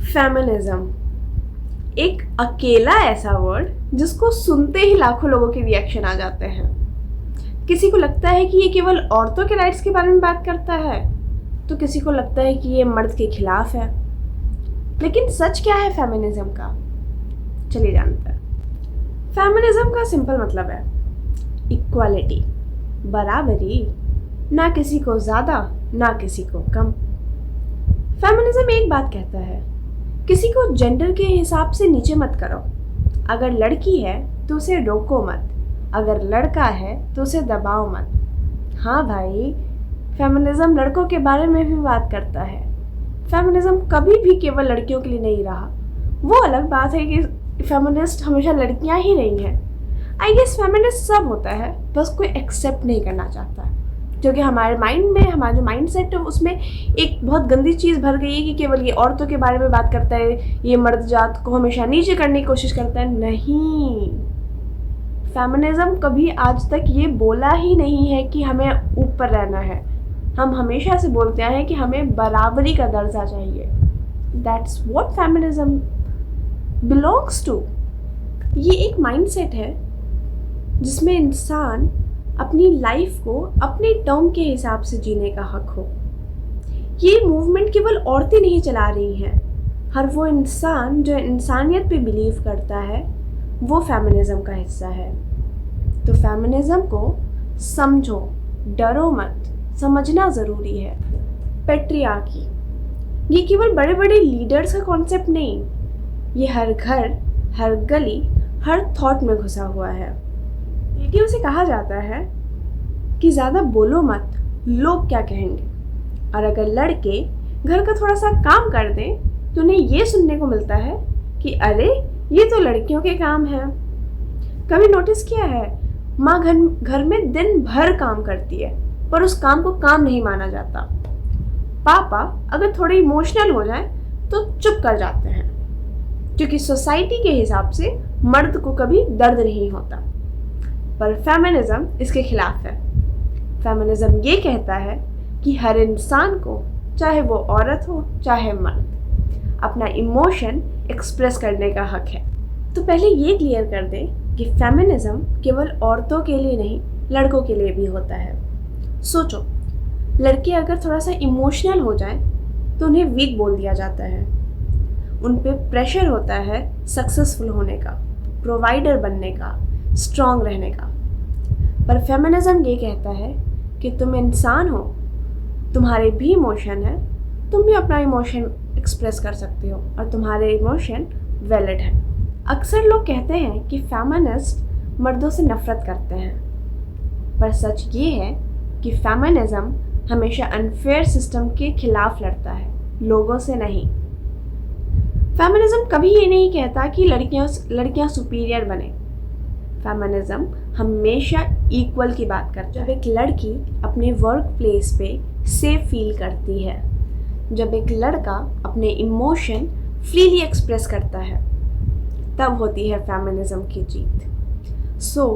Feminism एक अकेला ऐसा वर्ड जिसको सुनते ही लाखों लोगों के रिएक्शन आ जाते हैं। किसी को लगता है कि ये केवल औरतों के राइट्स के बारे में बात करता है, तो किसी को लगता है कि ये मर्द के खिलाफ है। लेकिन सच क्या है फेमिनिज्म का? चलिए जानते हैं। फेमिनिज्म का सिंपल मतलब है इक्वालिटी, बराबरी, ना किसी को ज़्यादा ना किसी को कम। फेमिनिज्म एक बात कहता है, किसी को जेंडर के हिसाब से नीचे मत करो। अगर लड़की है तो उसे रोको मत, अगर लड़का है तो उसे दबाओ मत। हाँ भाई, फेमिनिज्म लड़कों के बारे में भी बात करता है। फेमिनिज्म कभी भी केवल लड़कियों के लिए नहीं रहा। वो अलग बात है कि फेमिनिस्ट हमेशा लड़कियां ही नहीं हैं। आई गेस फेमिनिस्ट सब होता है, बस कोई एक्सेप्ट नहीं करना चाहता है। क्योंकि हमारे माइंड में, हमारा जो माइंड सेट है उसमें एक बहुत गंदी चीज़ भर गई है कि केवल ये औरतों के बारे में बात करता है, ये मर्द जात को हमेशा नीचे करने की कोशिश करता है। नहीं, फेमिनिज्म कभी आज तक ये बोला ही नहीं है कि हमें ऊपर रहना है। हम हमेशा से बोलते हैं कि हमें बराबरी का दर्जा चाहिए। That's what feminism belongs to. ये एक माइंडसेट है जिसमें इंसान अपनी लाइफ को अपने टर्म के हिसाब से जीने का हक हो। ये मूवमेंट केवल औरतें नहीं चला रही हैं, हर वो इंसान जो इंसानियत पे बिलीव करता है वो फेमिनिज्म का हिस्सा है। तो फेमिनिज्म को समझो, डरो मत, समझना ज़रूरी है। पैट्रियार्की ये केवल बड़े बड़े लीडर्स का कॉन्सेप्ट नहीं, ये हर घर, हर गली, हर थॉट में घुसा हुआ है। बेटियों से कहा जाता है कि ज़्यादा बोलो मत, लोग क्या कहेंगे। और अगर लड़के घर का थोड़ा सा काम कर दें तो उन्हें ये सुनने को मिलता है कि अरे ये तो लड़कियों के काम है। कभी नोटिस किया है, माँ घर में दिन भर काम करती है पर उस काम को काम नहीं माना जाता। पापा अगर थोड़े इमोशनल हो जाए तो चुप कर जाते हैं, क्योंकि सोसाइटी के हिसाब से मर्द को कभी दर्द नहीं होता। पर फेमिनिज्म इसके खिलाफ है। फेमिनिज्म ये कहता है कि हर इंसान को, चाहे वो औरत हो चाहे मर्द, अपना इमोशन एक्सप्रेस करने का हक है। तो पहले ये क्लियर कर दें कि फेमिनिज्म केवल औरतों के लिए नहीं, लड़कों के लिए भी होता है। सोचो, लड़के अगर थोड़ा सा इमोशनल हो जाएं तो उन्हें वीक बोल दिया जाता है। उन पे प्रेशर होता है सक्सेसफुल होने का, प्रोवाइडर बनने का, स्ट्रॉन्ग रहने का। पर फेमिनिज्म ये कहता है कि तुम इंसान हो, तुम्हारे भी इमोशन है, तुम भी अपना इमोशन एक्सप्रेस कर सकते हो और तुम्हारे इमोशन वैलिड है। अक्सर लोग कहते हैं कि फेमिनिस्ट मर्दों से नफरत करते हैं, पर सच ये है कि फेमिनिज्म हमेशा अनफेयर सिस्टम के खिलाफ लड़ता है, लोगों से नहीं। फेमिनिज्म कभी ये नहीं कहता कि लड़कियां सुपीरियर बने। फेमिनिज्म हमेशा इक्वल की बात करता है। जब एक लड़की अपने वर्क प्लेस पे सेफ फील करती है, जब एक लड़का अपने इमोशन फ्रीली एक्सप्रेस करता है, तब होती है फेमिनिज्म की जीत। So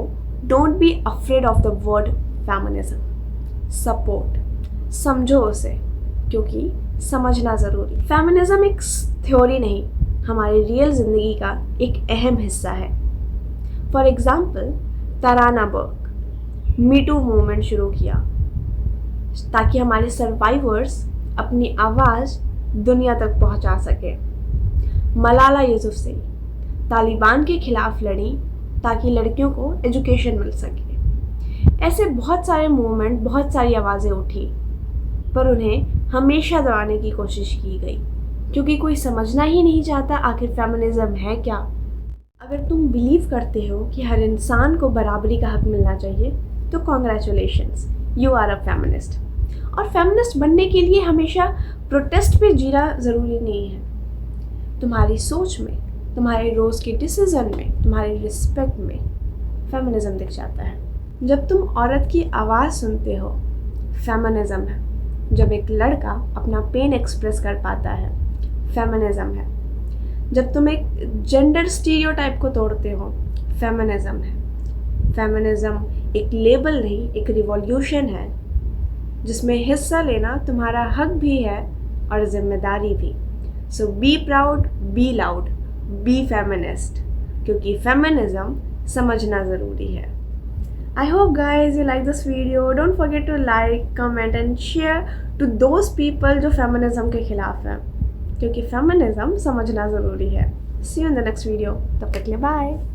don't be afraid of the word feminism. Support, समझो उसे, क्योंकि समझना ज़रूरी। फेमिनिज्म एक थ्योरी नहीं, हमारी रियल ज़िंदगी का एक अहम हिस्सा है। For example, Tarana Burke me too movement शुरू किया ताकि हमारे सर्वाइवर्स अपनी आवाज़ दुनिया तक पहुंचा सके। मलाला यूसुफज़ई तालिबान के खिलाफ लड़ी ताकि लड़कियों को एजुकेशन मिल सके। ऐसे बहुत सारे मूवमेंट, बहुत सारी आवाज़ें उठी, पर उन्हें हमेशा दबाने की कोशिश की गई, क्योंकि कोई समझना ही नहीं चाहता आखिर फेमिनिज्म है क्या। अगर तुम बिलीव करते हो कि हर इंसान को बराबरी का हक मिलना चाहिए तो congratulations, you are a feminist. और फेमिनिस्ट बनने के लिए हमेशा प्रोटेस्ट पे जीना ज़रूरी नहीं है। तुम्हारी सोच में, तुम्हारे रोज़ के डिसीजन में, तुम्हारी रिस्पेक्ट में फेमिनिज्म दिख जाता है। जब तुम औरत की आवाज़ सुनते हो, फेमिनिज्म है। जब एक लड़का अपना पेन एक्सप्रेस कर पाता है, फेमिनिज्म है। जब तुम एक जेंडर स्टीरियोटाइप को तोड़ते हो, फेमिनिज्म है। फेमिनिज्म एक लेबल नहीं, एक रिवॉल्यूशन है जिसमें हिस्सा लेना तुम्हारा हक भी है और जिम्मेदारी भी। So be proud, be loud, be feminist, क्योंकि फेमिनिज्म समझना ज़रूरी है। I hope guys you like this video. Don't forget to like, comment and share to those people जो feminism के खिलाफ हैं, क्योंकि feminism समझना ज़रूरी है। See you in the next video. तब तक के लिए bye.